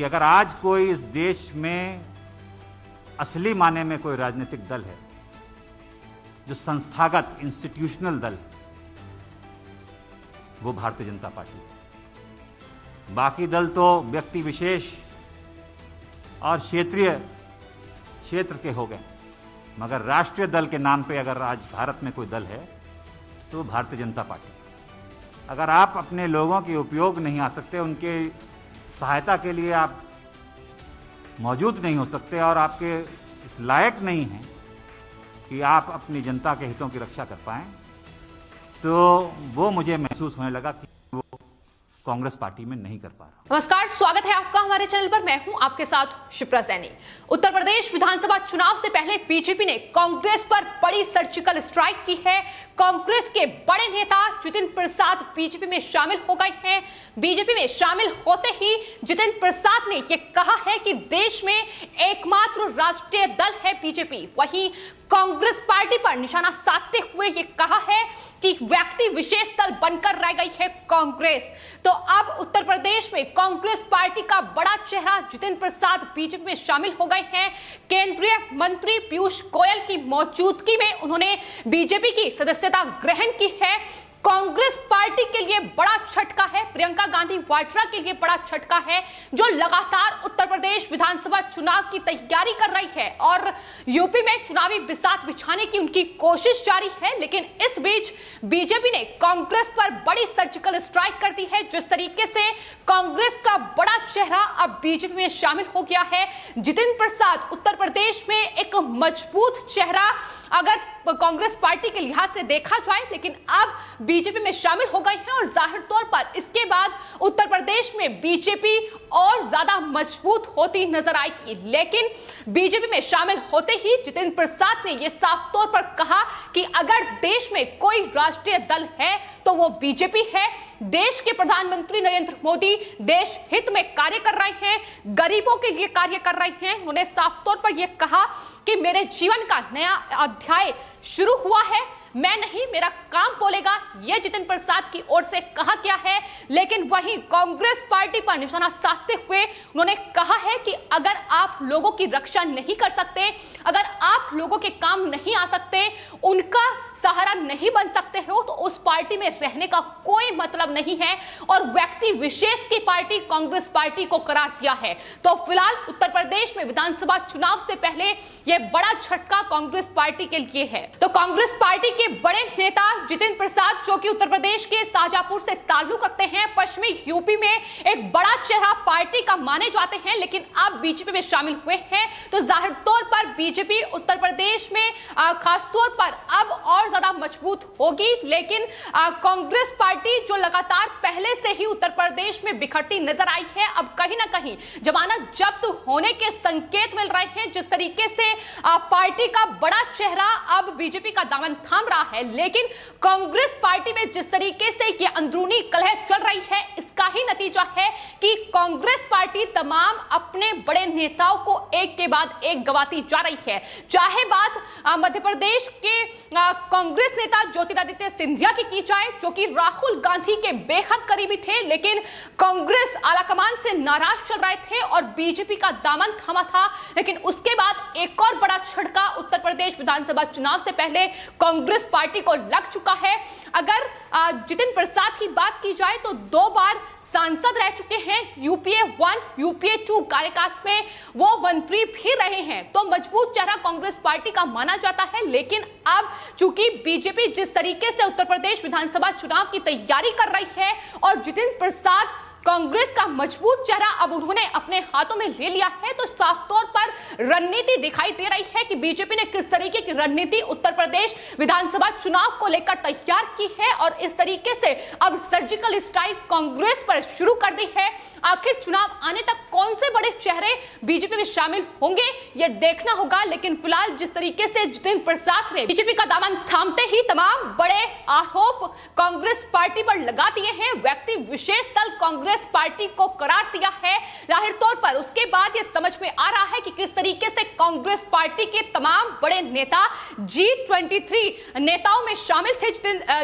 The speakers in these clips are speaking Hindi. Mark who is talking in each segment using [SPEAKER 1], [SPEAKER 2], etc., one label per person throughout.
[SPEAKER 1] अगर आज कोई इस देश में असली माने में कोई राजनीतिक दल है जो संस्थागत इंस्टीट्यूशनल दल है, वो भारतीय जनता पार्टी है। बाकी दल तो व्यक्ति विशेष और क्षेत्र के हो गए, मगर राष्ट्रीय दल के नाम पे अगर आज भारत में कोई दल है तो भारतीय जनता पार्टी। अगर आप अपने लोगों के उपयोग नहीं आ सकते, उनके सहायता के लिए आप मौजूद नहीं हो सकते और आपके इस लायक नहीं हैं कि आप अपनी जनता के हितों की रक्षा कर पाएं, तो वो मुझे महसूस होने लगा कि वो कांग्रेस पार्टी में नहीं कर पा रहा।
[SPEAKER 2] नमस्कार, स्वागत है आपका हमारे चैनल पर। मैं हूं आपके साथ शिप्रा सैनी। उत्तर प्रदेश विधानसभा चुनाव से पहले बीजेपी ने कांग्रेस पर बड़ी सर्जिकल स्ट्राइक की है। कांग्रेस के बड़े नेता जितिन प्रसाद बीजेपी में शामिल हो गए हैं। बीजेपी में शामिल होते ही जितिन प्रसाद ने यह कहा है कि देश में एकमात्र राष्ट्रीय दल है बीजेपी। वहीं कांग्रेस पार्टी पर निशाना साधते हुए यह कहा है कि व्यक्ति विशेष दल बनकर रह गई है कांग्रेस। तो अब उत्तर प्रदेश में कांग्रेस पार्टी का बड़ा चेहरा जितिन प्रसाद बीजेपी में शामिल हो गए हैं। केंद्रीय मंत्री पीयूष गोयल की मौजूदगी में उन्होंने बीजेपी की सदस्यता ग्रहण की है। कांग्रेस पार्टी के लिए बड़ा झटका है, प्रियंका गांधी वाड्रा के लिए बड़ा झटका है, जो लगातार उत्तर प्रदेश विधानसभा चुनाव की तैयारी कर रही है और यूपी में चुनावी बिसात बिछाने की उनकी कोशिश जारी है। लेकिन इस बीच बीजेपी ने कांग्रेस पर बड़ी सर्जिकल स्ट्राइक कर दी है। जिस तरीके से कांग्रेस का बड़ा चेहरा अब बीजेपी में शामिल हो गया है, जितिन प्रसाद उत्तर प्रदेश में एक मजबूत चेहरा अगर कांग्रेस पार्टी के लिहाज से देखा जाए, लेकिन अब बीजेपी में शामिल हो गए हैं और जाहिर तौर पर इसके बाद उत्तर प्रदेश में बीजेपी और ज्यादा मजबूत होती नजर आएगी। लेकिन बीजेपी में शामिल होते ही जितिन प्रसाद ने यह साफ तौर पर कहा कि अगर देश में कोई राष्ट्रीय दल है तो वो बीजेपी है। देश के प्रधानमंत्री नरेंद्र मोदी देश हित में कार्य कर रहे हैं, गरीबों के लिए कार्य कर रहे हैं। उन्होंने साफ तौर पर यह कहा कि मेरे जीवन का नया अध्याय शुरू हुआ है, मैं नहीं, मेरा काम बोलेगा, यह जितिन प्रसाद की ओर से कहा गया है। लेकिन वहीं कांग्रेस पार्टी पर निशाना साधते हुए उन्होंने कहा है कि अगर आप लोगों की रक्षा नहीं कर सकते, अगर आप लोगों के काम नहीं आ सकते, उनका सहारा नहीं बन सकते हो, तो उस पार्टी में रहने का कोई मतलब नहीं है और व्यक्ति विशेष की पार्टी कांग्रेस पार्टी को करार दिया है। तो फिलहाल उत्तर प्रदेश में विधानसभा चुनाव से पहले यह बड़ा झटका कांग्रेस पार्टी के लिए है। तो कांग्रेस पार्टी के बड़े नेता जितिन प्रसाद, जो कि उत्तर प्रदेश के शाहजहांपुर से ताल्लुक रखते हैं, पश्चिमी यूपी में एक बड़ा चेहरा पार्टी का माने जाते हैं, लेकिन अब बीजेपी में शामिल हुए हैं। तो जाहिर तौर पर बीजेपी उत्तर प्रदेश में खासतौर पर अब और ज्यादा मजबूत होगी। लेकिन कांग्रेस पार्टी जो लगातार पहले से ही उत्तर प्रदेश में बिखरती नजर आई है, अब कहीं ना कहीं जमानत जब्त होने के संकेत मिल रहे हैं। जिस तरीके से पार्टी का बड़ा चेहरा अब बीजेपी का दामन थाम रहा है, लेकिन कांग्रेस पार्टी में जिस तरीके से ये अंदरूनी कलह चल रही है, इसका ही नतीजा है कि कांग्रेस पार्टी तमाम अपने बड़े नेताओं को एक के बाद एक गंवाती जा रही है। चाहे बात मध्य प्रदेश के कांग्रेस नेता ज्योतिरादित्य सिंधिया की जाए, जो कि राहुल गांधी के बेहद करीबी थे, लेकिन कांग्रेस आलाकमान से नाराज चल रहे थे और बीजेपी का दामन थामा था। लेकिन उसके बाद एक और बड़ा झटका उत्तर प्रदेश विधानसभा चुनाव से पहले कांग्रेस पार्टी को लग चुका है। अगर जितिन प्रसाद की बात की जाए तो 2 बार सांसद रह चुके हैं, यूपीए 1, यूपीए 2 कार्यकाल में वो मंत्री भी रहे हैं। तो मजबूत चेहरा कांग्रेस पार्टी का माना जाता है। लेकिन अब चूंकि बीजेपी जिस तरीके से उत्तर प्रदेश विधानसभा चुनाव की तैयारी कर रही है और जितिन प्रसाद कांग्रेस का मजबूत चेहरा अब उन्होंने अपने हाथों में ले लिया है, तो साफ तौर पर रणनीति दिखाई दे रही है कि बीजेपी ने किस तरीके की रणनीति उत्तर प्रदेश विधानसभा चुनाव को लेकर तैयार की है और इस तरीके से अब सर्जिकल स्ट्राइक कांग्रेस पर शुरू कर दी है। आखिर चुनाव आने तक कौन से बड़े चेहरे बीजेपी में शामिल होंगे, यह देखना होगा। लेकिन फिलहाल जिस तरीके से जितिन प्रसाद ने बीजेपी का दामन थामते ही तमाम बड़े आरोप कांग्रेस पार्टी पर लगा दिए हैं, व्यक्ति विशेष दल कांग्रेस पार्टी को करार दिया है, जाहिर तौर पर उसके बाद यह समझ में आ रहा है कि किस तरीके से कांग्रेस पार्टी के तमाम बड़े नेता G23 नेताओं में शामिल थे।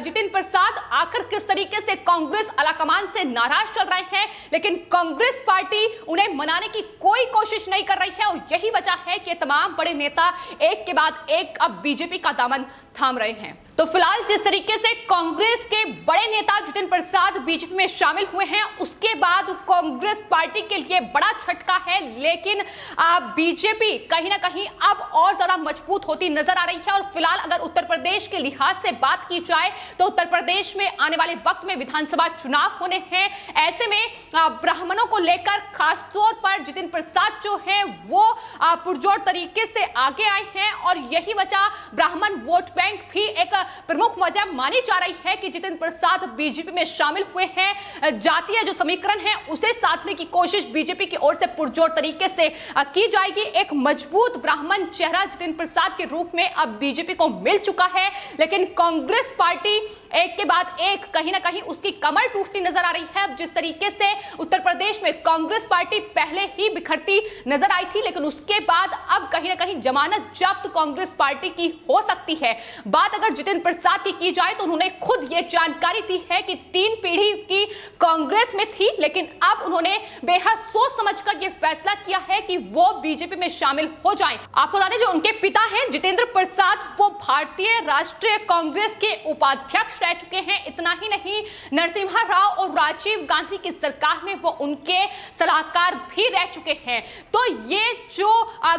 [SPEAKER 2] जितिन प्रसाद आखिर किस तरीके से कांग्रेस आलाकमान से नाराज चल रहे हैं, लेकिन कांग्रेस पार्टी उन्हें मनाने की कोई कोशिश नहीं कर रही है और यही वजह है कि तमाम बड़े नेता एक के बाद एक अब बीजेपी का दामन थाम रहे हैं। तो फिलहाल जिस तरीके से कांग्रेस के बड़े नेता जितिन प्रसाद बीजेपी में शामिल हुए हैं, उसके बाद कांग्रेस पार्टी के लिए बड़ा झटका है, लेकिन बीजेपी कहीं ना कहीं अब और ज्यादा मजबूत होती नजर आ रही है। और फिलहाल अगर उत्तर प्रदेश के लिहाज से बात की जाए तो उत्तर प्रदेश में आने वाले वक्त में विधानसभा चुनाव होने हैं। ऐसे में ब्राह्मणों को लेकर खासतौर पर जितिन प्रसाद जो है वो पुरजोर तरीके से आगे आए हैं और यही वजह ब्राह्मण वोट बैंक भी एक प्रमुख वजह मानी जा रही है कि जितिन प्रसाद बीजेपी में शामिल हुए हैं। जातीय जो समीकरण है उसे साधने की कोशिश बीजेपी की ओर से पुरजोर तरीके से की जाएगी। एक मजबूत ब्राह्मण चेहरा जितिन प्रसाद के रूप में अब बीजेपी को मिल चुका है, लेकिन कांग्रेस पार्टी एक के बाद एक कहीं ना कहीं उसकी कमर टूटती नजर आ रही है। अब जिस तरीके से उत्तर प्रदेश में कांग्रेस पार्टी पहले ही बिखरती नजर आई थी, लेकिन उसके बाद अब कहीं ना कहीं जमानत जब्त कांग्रेस पार्टी की हो सकती है। बात अगर जितिन प्रसाद की जाए तो उन्होंने खुद ये जानकारी दी है कि 3 पीढ़ी की कांग्रेस में थी, लेकिन अब उन्होंने बेहद सोच समझकर यह फैसला किया है कि वो बीजेपी में शामिल हो जाएं। आपको बता दें जो उनके पिता हैं जितेंद्र प्रसाद, वो भारतीय राष्ट्रीय कांग्रेस के उपाध्यक्ष रह चुके हैं। इतना ही नहीं, नरसिम्हा राव और राजीव गांधी की सरकार में वो उनके सलाहकार भी रह चुके हैं। तो ये जो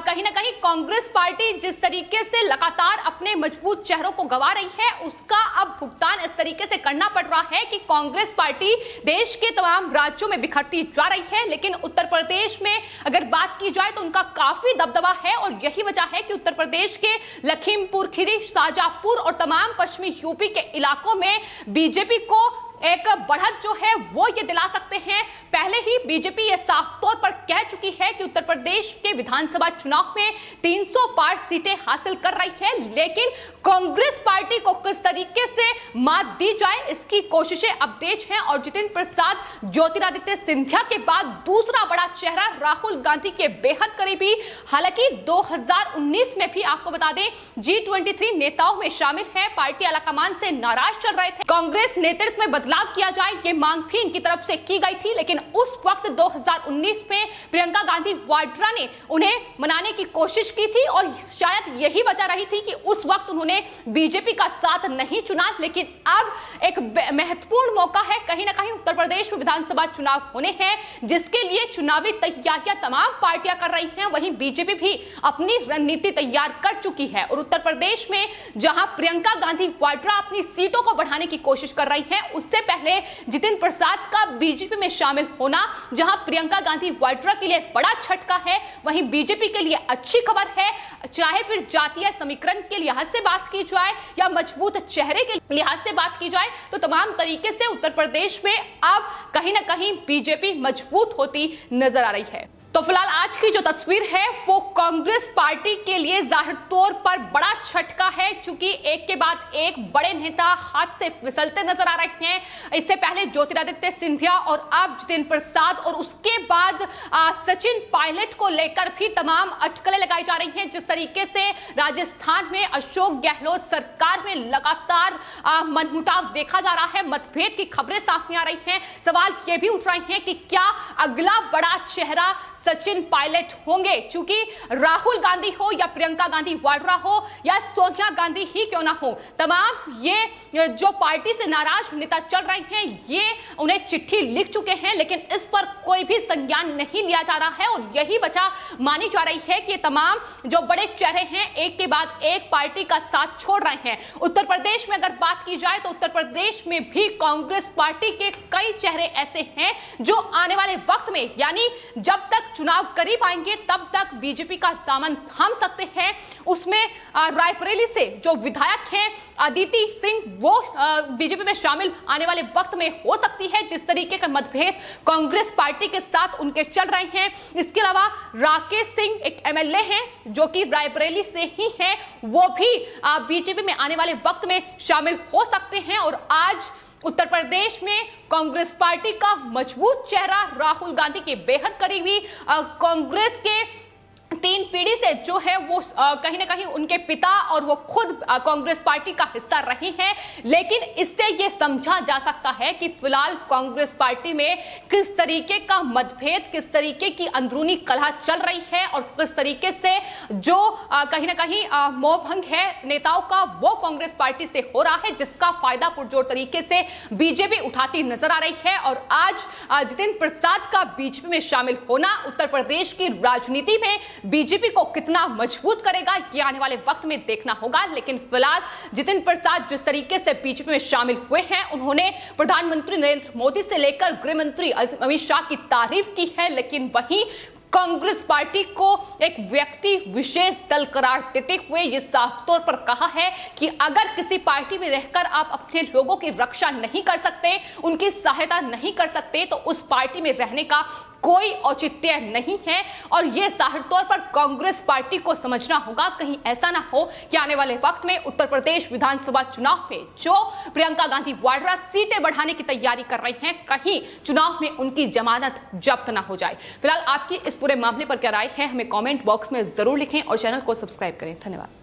[SPEAKER 2] कहीं ना कहीं कांग्रेस पार्टी जिस तरीके से लगातार अपने मजबूत चेहरों को गवा रही है, उसका अब भुगतान इस तरीके से करना पड़ रहा है कि कांग्रेस पार्टी देश के तमाम राज्यों में बिखरती जा रही है, लेकिन उत्तर प्रदेश में अगर बात की जाए तो उनका काफी दबदबा है। और यही वजह है कि उत्तर प्रदेश के लखीमपुर खीरी, शाहजहांपुर और तमाम पश्चिमी यूपी के इलाकों में बीजेपी को एक बढ़त जो है वो ये दिला सकते हैं। पहले ही बीजेपी ये साफ तौर पर कह चुकी है कि उत्तर प्रदेश के विधानसभा चुनाव में 300 पार सीटें हासिल कर रही है, लेकिन कांग्रेस पार्टी को किस तरीके से मात दी जाए इसकी कोशिशें अब तेज हैं। और जितिन प्रसाद, ज्योतिरादित्य सिंधिया के बाद दूसरा बड़ा चेहरा राहुल गांधी के बेहद करीबी, हालांकि 2019 में भी आपको बता दें G23 नेताओं में शामिल है, पार्टी आलाकमान से नाराज चल रहे थे। कांग्रेस नेतृत्व में बदलाव किया जाए ये मांग भी इनकी तरफ से की गई थी, लेकिन उस वक्त 2019 में प्रियंका गांधी वाड्रा ने उन्हें मनाने की कोशिश की थी और शायद यही वजह रही थी कि उस वक्त उन्होंने बीजेपी का साथ नहीं चुना। लेकिन अब एक महत्वपूर्ण मौका है, कहीं ना कहीं उत्तर प्रदेश में विधानसभा चुनाव होने हैं जिसके लिए चुनावी तैयारियां तमाम पार्टियां कर रही हैं, वहीं बीजेपी भी अपनी रणनीति तैयार कर चुकी है। और उत्तर प्रदेश में जहां प्रियंका गांधी वाड्रा अपनी सीटों को बढ़ाने की कोशिश कर रही हैं, उससे पहले जितिन प्रसाद का बीजेपी में शामिल होना, जहां प्रियंका गांधी वाड्रा के लिए बड़ा झटका है, वहीं बीजेपी के लिए अच्छी खबर है। चाहे फिर जातीय समीकरण के लिहाज से बात की जाए या मजबूत चेहरे के लिहाज से बात की जाए, तो तमाम तरीके से उत्तर प्रदेश में अब कहीं ना कहीं बीजेपी मजबूत होती नजर आ रही है। तो फिलहाल आज की जो तस्वीर है वो कांग्रेस पार्टी के लिए जाहिर तौर पर बड़ा झटका है, क्योंकि एक के बाद एक बड़े नेता हाथ से फिसलते नजर आ रहे हैं। इससे पहले ज्योतिरादित्य सिंधिया और अब जितिन प्रसाद, और उसके बाद सचिन पायलट को लेकर भी तमाम अटकलें लगाई जा रही हैं। जिस तरीके से राजस्थान में अशोक गहलोत सरकार में लगातार मनमुटाव देखा जा रहा है, मतभेद की खबरें सामने आ रही हैं। सवाल ये भी उठ रहे हैं कि क्या अगला बड़ा चेहरा सचिन पायलट होंगे, क्योंकि राहुल गांधी हो या प्रियंका गांधी वाड्रा हो या सोनिया गांधी ही क्यों ना हो, तमाम ये जो पार्टी से नाराज नेता चल रहे हैं ये उन्हें चिट्ठी लिख चुके हैं, लेकिन इस पर कोई भी संज्ञान नहीं लिया जा रहा है। और यही वजह मानी जा रही है कि तमाम जो बड़े चेहरे हैं एक के बाद एक पार्टी का साथ छोड़ रहे हैं। उत्तर प्रदेश में अगर बात की जाए तो उत्तर प्रदेश में भी कांग्रेस पार्टी के कई चेहरे ऐसे हैं जो आने वाले वक्त में, यानी जब तक चुनाव करीब आएंगे तब तक बीजेपी का दामन थाम सकते हैं। उसमें रायबरेली से जो विधायक हैं अदिति सिंह, वो बीजेपी में शामिल आने वाले वक्त में हो सकती है। जिस तरीके का मतभेद कांग्रेस पार्टी के साथ उनके चल रहे हैं, इसके अलावा राकेश सिंह एक एमएलए हैं जो कि रायबरेली से ही हैं, वो भी बीजेपी में आने वाले वक्त में शामिल हो सकते हैं। और आज उत्तर प्रदेश में कांग्रेस पार्टी का मजबूत चेहरा राहुल गांधी के बेहद करीबी कांग्रेस के तीन पीढ़ी से जो है वो कहीं ना कहीं उनके पिता और वो खुद कांग्रेस पार्टी का हिस्सा रहे हैं, लेकिन इससे ये समझा जा सकता है कि फिलहाल कांग्रेस पार्टी में किस तरीके का मतभेद, किस तरीके की अंदरूनी कलह चल रही है और किस तरीके से जो कहीं ना कहीं मोहभंग है नेताओं का वो कांग्रेस पार्टी से हो रहा है, जिसका फायदा पुरजोर तरीके से बीजेपी उठाती नजर आ रही है। और आज जितिन प्रसाद का बीजेपी में शामिल होना उत्तर प्रदेश की राजनीति में बीजेपी को कितना मजबूत करेगा ये आने वाले वक्त में देखना होगा। लेकिन फिलहाल जितिन प्रसाद जिस तरीके से बीजेपी में शामिल हुए हैं, उन्होंने प्रधानमंत्री नरेंद्र मोदी से लेकर गृह मंत्री अमित शाह की तारीफ की है, लेकिन वहीं कांग्रेस पार्टी को एक व्यक्ति विशेष दल करार देते हुए यह साफ तौर पर कहा है कि अगर किसी पार्टी में रहकर आप अपने लोगों की रक्षा नहीं कर सकते, उनकी सहायता नहीं कर सकते, तो उस पार्टी में रहने का कोई औचित्य नहीं है। और यह साफ तौर पर कांग्रेस पार्टी को समझना होगा, कहीं ऐसा ना हो कि आने वाले वक्त में उत्तर प्रदेश विधानसभा चुनाव में जो प्रियंका गांधी वाड्रा सीटें बढ़ाने की तैयारी कर रही हैं, कहीं चुनाव में उनकी जमानत जब्त ना हो जाए। फिलहाल आपकी इस पूरे मामले पर क्या राय है, हमें कमेंट बॉक्स में जरूर लिखें और चैनल को सब्सक्राइब करें। धन्यवाद।